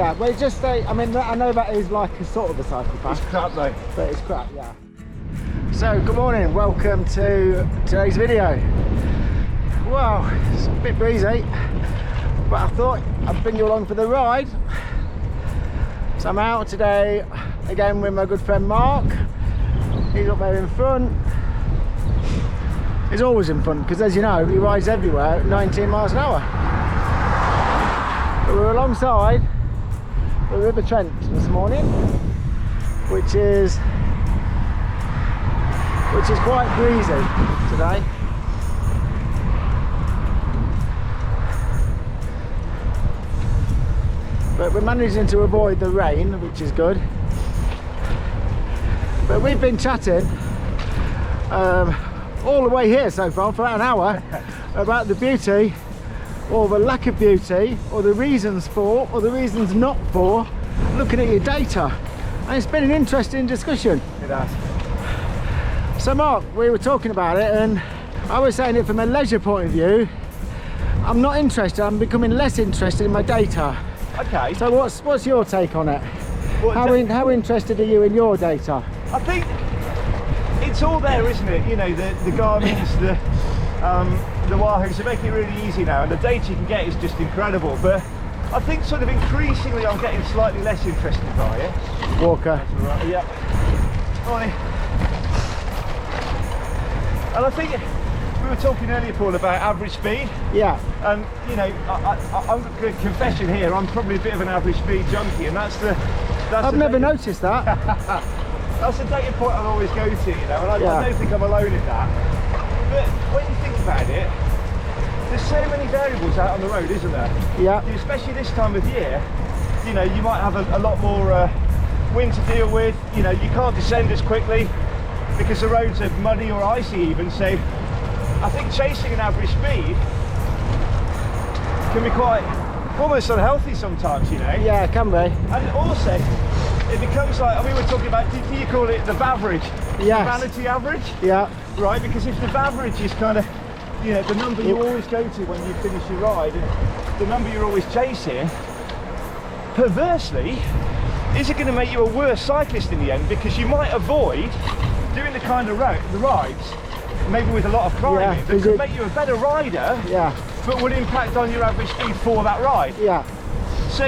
Yeah, well, it's just I mean, I know that is like a sort of a cycle path. It's crap though. But it's crap, yeah. So, good morning, welcome to today's video. Well, it's a bit breezy, but I thought I'd bring you along for the ride. So I'm out today again with my good friend Mark. He's up there in front. He's always in front because, as you know, he rides everywhere at 19 miles an hour. But we're alongside the River Trent this morning, which is quite breezy today. But we're managing to avoid the rain, which is good. But we've been chatting all the way here so far for about an hour about the beauty or the lack of beauty or the reasons for or the reasons not for looking at your data, and it's been an interesting discussion. It has. So Mark, we were talking about it and I was saying it from a leisure point of view. I'm not interested, I'm becoming less interested in my data. Okay. So what's your take on it? Well, How interested are you in your data? I think it's all there, isn't it? You know, the Garmin's, the Wahoos, they make it really easy now, and the data you can get is just incredible. But I think sort of increasingly I'm getting slightly less interested by it. Walker. Right, yeah. Morning. And I think we were talking earlier, Paul, about average speed. Yeah. And you know, I'm a confession here. I'm probably a bit of an average speed junkie, and that's I've never noticed that. That's a data point I'll always go to, you know, and I don't think I'm alone in that. But when you think about it, there's so many variables out on the road, isn't there? Yeah. Especially this time of year, you know, you might have a lot more wind to deal with. You know, you can't descend as quickly because the roads are muddy or icy even. So I think chasing an average speed can be quite almost unhealthy sometimes, you know. Yeah, it can be. And also, it becomes like, I mean, we're talking about, do you call it the average? Yes. The vanity average? Yeah. Right, because if the average is kind of, you know, the number you always go to when you finish your ride, and the number you're always chasing, perversely, is it going to make you a worse cyclist in the end? Because you might avoid doing the kind of the rides, maybe with a lot of climbing, that could make you a better rider, but would impact on your average speed for that ride. Yeah. So,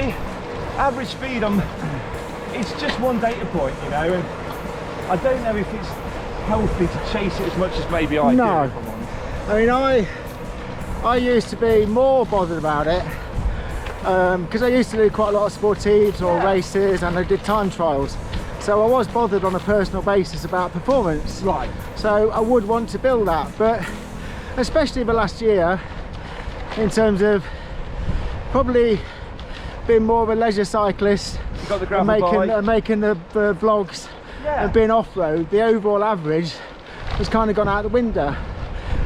average speed, it's just one data point, you know, and I don't know if it's healthy to chase it as much as maybe I do. No. I mean, I used to be more bothered about it because I used to do quite a lot of sportives or races, and I did time trials. So I was bothered on a personal basis about performance. Right. So I would want to build that, but especially the last year, in terms of probably being more of a leisure cyclist, you got the gravel bike, making the vlogs and being off-road, the overall average has kind of gone out the window.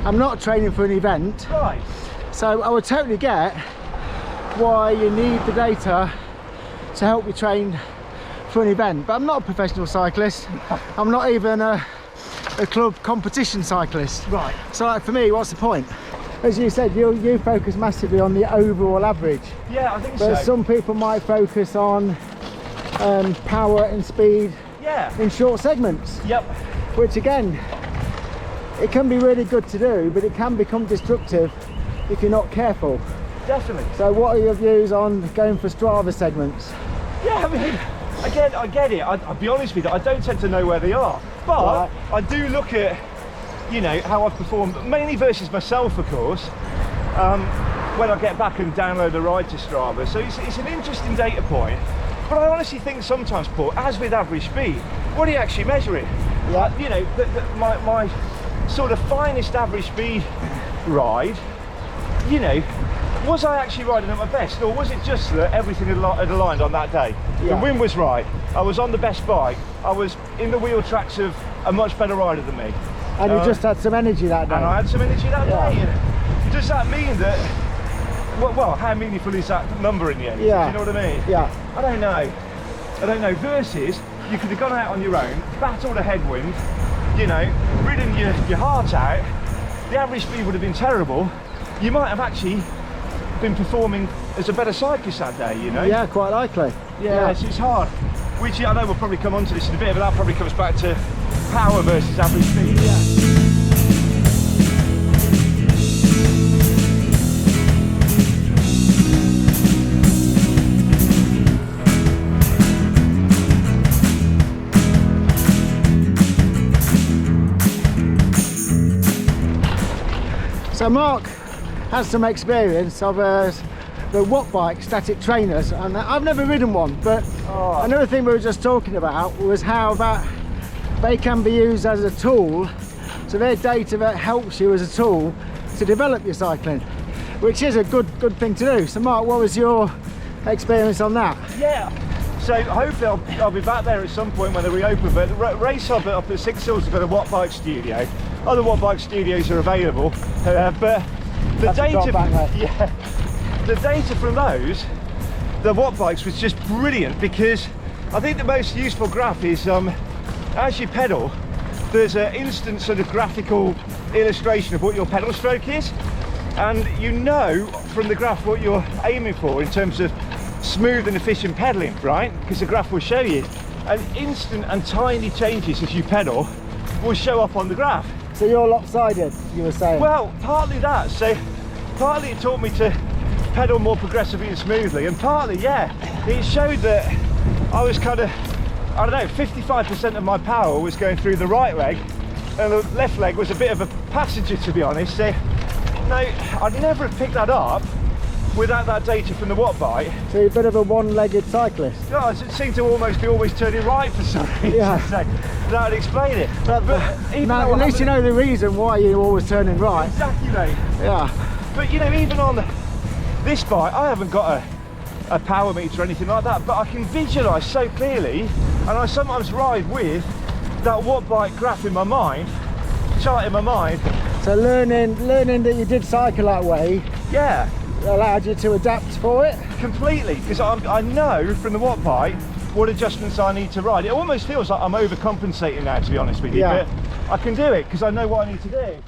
I'm not training for an event, right? So I would totally get why you need the data to help you train for an event, but I'm not a professional cyclist. I'm not even a club competition cyclist. Right. So like, for me, what's the point? As you said, you focus massively on the overall average. Yeah, I think but so. Some people might focus on power and speed in short segments. Yep. Which again, it can be really good to do, but it can become destructive if you're not careful. Definitely. So what are your views on going for Strava segments? Yeah, I mean, again, I get it. I'll be honest with you, I don't tend to know where they are, but I do look at, you know, how I've performed, mainly versus myself, of course, when I get back and download the ride to Strava. So it's an interesting data point, but I honestly think sometimes, Paul, as with average speed, what are you actually measuring? Yeah. You know, my sort of finest average speed ride, you know, was I actually riding at my best, or was it just that everything had aligned on that day? Yeah. The wind was right, I was on the best bike, I was in the wheel tracks of a much better rider than me. And you just had some energy that day. And I had some energy that day. And does that mean that, well, how meaningful is that number in the end? Yeah. Do you know what I mean? Yeah. I don't know. Versus, you could have gone out on your own, battled a headwind, you know, ridden your heart out. The average speed would have been terrible. You might have actually been performing as a better cyclist that day, you know? Yeah, quite likely. Yeah, it's hard. Which I know we'll probably come on to this in a bit, but that probably comes back to power versus average speed. Yeah. So Mark has some experience of the watt bike static trainers, and I've never ridden one, but another thing we were just talking about was how that they can be used as a tool. So their data that helps you as a tool to develop your cycling, which is a good thing to do. So Mark, what was your experience on that? Yeah, so hopefully I'll be back there at some point when they reopen, but Race Hub up at Six Hills have got a watt bike studio. Other watt bike studios are available, but the data from those, the watt bikes, was just brilliant, because I think the most useful graph is as you pedal, there's an instant sort of graphical illustration of what your pedal stroke is, and you know from the graph what you're aiming for in terms of smooth and efficient pedaling, right? Because the graph will show you, and instant and tiny changes as you pedal will show up on the graph. So you're lopsided, you were saying? Well, partly that. So partly it taught me to pedal more progressively and smoothly, and partly, yeah, it showed that I was kind of, I don't know, 55% of my power was going through the right leg, and the left leg was a bit of a passenger, to be honest. So no, I'd never have picked that up without that data from the watt bike. So you're a bit of a one-legged cyclist. No, it seemed to almost be always turning right for some reason. Yeah. So that would explain it. But even now, at least you know the reason why you're always turning right. Exactly, mate. Yeah. But you know, even on this bike, I haven't got a power meter or anything like that, but I can visualise so clearly, and I sometimes ride with that watt bike graph in my mind, chart in my mind. So learning that you did cycle that way, yeah, allowed you to adapt for it? Completely, because I know from the watt bike what adjustments I need to ride. It almost feels like I'm overcompensating now, to be honest with you, yeah. But I can do it because I know what I need to do.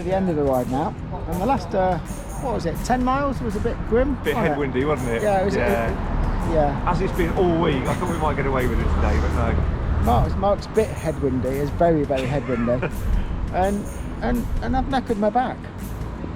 End of the ride now, and the last what was it, 10 miles was a bit grim, bit headwindy, wasn't it? Yeah, it was, yeah. As it's been all week, I thought we might get away with it today, but no. Mark's bit headwindy, is very headwindy. and I've knackered my back.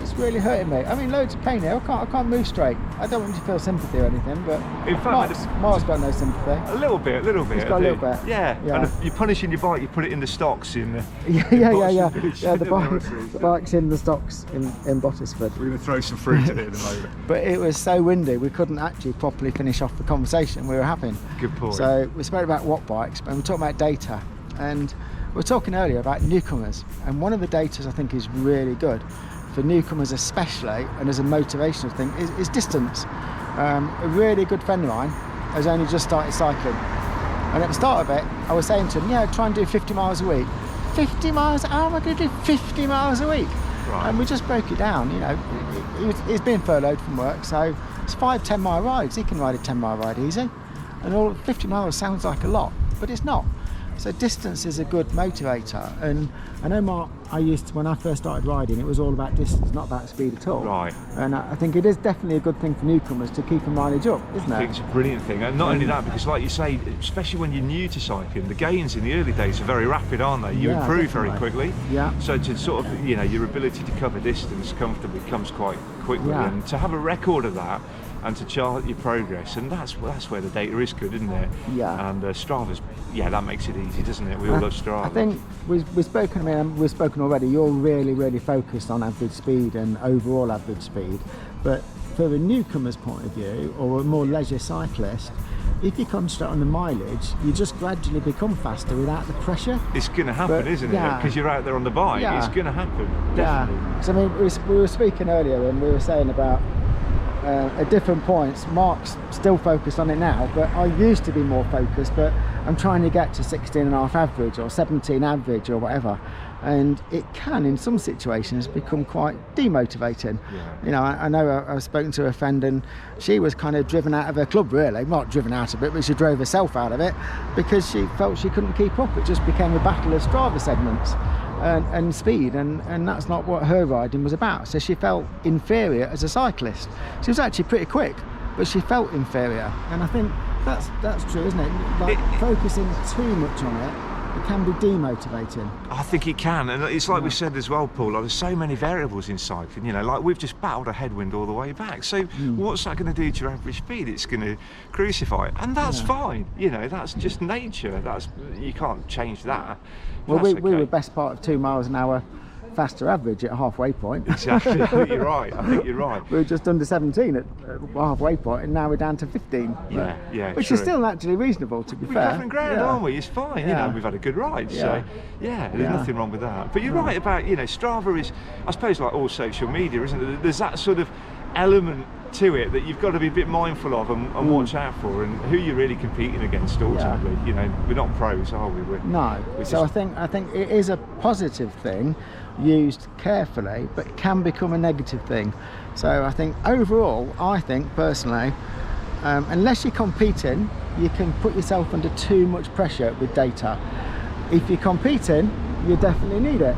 It's really hurting me. I mean, loads of pain here. I can't move straight. I don't want you to feel sympathy or anything, but in fact, Mark's got no sympathy. A little bit. He's got a little bit. Yeah. And if you're punishing your bike, you put it in the stocks in. Yeah. The bike's in the stocks in Bottisford. We're going to throw some fruit at it at the moment. But it was so windy, we couldn't actually properly finish off the conversation we were having. Good point. So we spoke about watt bikes, and we talked about data, and we were talking earlier about newcomers, and one of the data I think is really good for newcomers especially, and as a motivational thing, is distance. A really good friend of mine has only just started cycling, and at the start of it I was saying to him, yeah, try and do 50 miles a week. 50 miles? How am I going to do 50 miles a week? Right. And we just broke it down. You know, he's been furloughed from work, so it's 5-10 mile rides. He can ride a 10-mile ride easy, and all 50 miles sounds like a lot, but it's not. So distance is a good motivator, and I know, Mark, when I first started riding, it was all about distance, not about speed at all. Right. And I think it is definitely a good thing for newcomers to keep a mileage up, isn't it? I think it's a brilliant thing, and not only that, because like you say, especially when you're new to cycling, the gains in the early days are very rapid, aren't they? You improve very quickly. Yeah. So to sort of, you know, your ability to cover distance comfortably comes quite quickly, and to have a record of that and to chart your progress, and that's where the data is good, isn't it? Yeah. And Strava's, that makes it easy, doesn't it? We all love Strava. I think we've spoken already. You're really focused on average speed and overall average speed, but for a newcomer's point of view, or a more leisure cyclist, if you concentrate on the mileage, you just gradually become faster without the pressure. It's going to happen, isn't it? Because you're out there on the bike. Yeah. It's going to happen. Yeah. Definitely. So I mean, we were speaking earlier and we were saying about at different points, Mark's still focused on it now, but I used to be more focused, but I'm trying to get to 16.5 average or 17 average or whatever, and it can in some situations become quite demotivating. You know, I know I've spoken to a friend and she was kind of driven out of her club, really, not driven out of it, but she drove herself out of it because she felt she couldn't keep up. It just became a battle of Strava segments and speed, and that's not what her riding was about. So she felt inferior as a cyclist. She was actually pretty quick, but she felt inferior, and I think that's true, isn't it? Like focusing too much on it can be demotivating. I think it can, and it's like we said as well, Paul, like, there's so many variables in cycling, you know, like we've just battled a headwind all the way back, so what's that going to do to your average speed? It's going to crucify it, and that's fine, you know, that's just nature, you can't change that. Well, we were best part of 2 miles an hour faster average at halfway point. Exactly. I think you're right. I think you're right. We were just under 17 at halfway point, and now we're down to 15. Yeah, which true. is still actually reasonable, to be fair. We're covering ground, aren't we? It's fine. You know, we've had a good ride, so there's nothing wrong with that. But you're right about, you know, Strava is, I suppose, like all social media, isn't it? There's that sort of element to it that you've got to be a bit mindful of and watch out for, and who you're really competing against ultimately. You know, we're not pros, are we? No. So I think it is a positive thing used carefully, but can become a negative thing. So I think overall, I think personally, unless you're competing, you can put yourself under too much pressure with data. If you're competing, you definitely need it.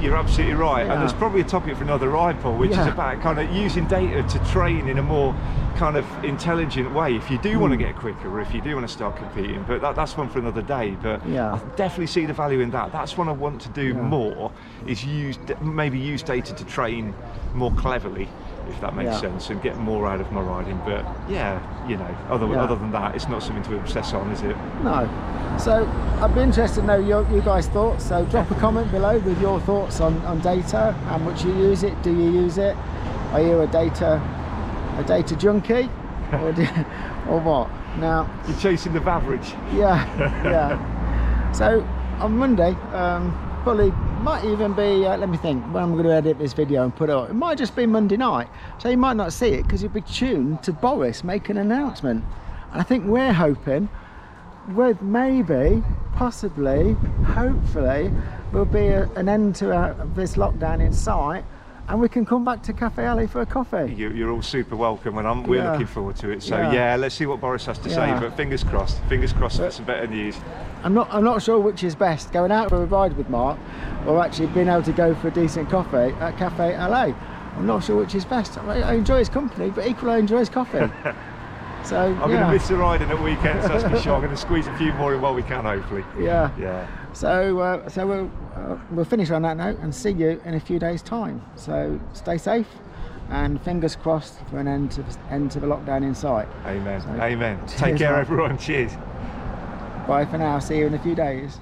You're absolutely right, and there's probably a topic for another ride, Paul, which is about kind of using data to train in a more kind of intelligent way if you do want to get quicker, or if you do want to start competing. But that's one for another day. But I definitely see the value in that. That's what I want to do more, is maybe use data to train more cleverly, if that makes sense, and get more out of my riding. But you know, other than that, it's not something to obsess on, is it? No. So I'd be interested to know you guys' thoughts, so drop a comment below with your thoughts on data, how much you use it, do you use it, are you a data junkie, or what? Now you're chasing the average. So on Monday, probably might even be let me think when I'm going to edit this video and put it up. It might just be Monday night, so you might not see it because you'll be tuned to Boris make an announcement, and I think we're hoping with maybe, possibly, hopefully, there'll be an end to this lockdown in sight, and we can come back to Cafe Alley for a coffee. You're all super welcome, and we're looking forward to it. So let's see what Boris has to say. But fingers crossed for some better news. I'm not sure which is best, going out for a ride with Mark, or actually being able to go for a decent coffee at Cafe LA. I'm not sure which is best. I enjoy his company, but equally I enjoy his coffee. So I'm going to miss the riding at weekends, that's for sure. I'm going to squeeze a few more in while we can, hopefully. So we'll finish on that note and see you in a few days' time. So stay safe, and fingers crossed for an end to the lockdown in sight. Amen. Amen. Take care, everyone. Cheers. Bye for now. See you in a few days.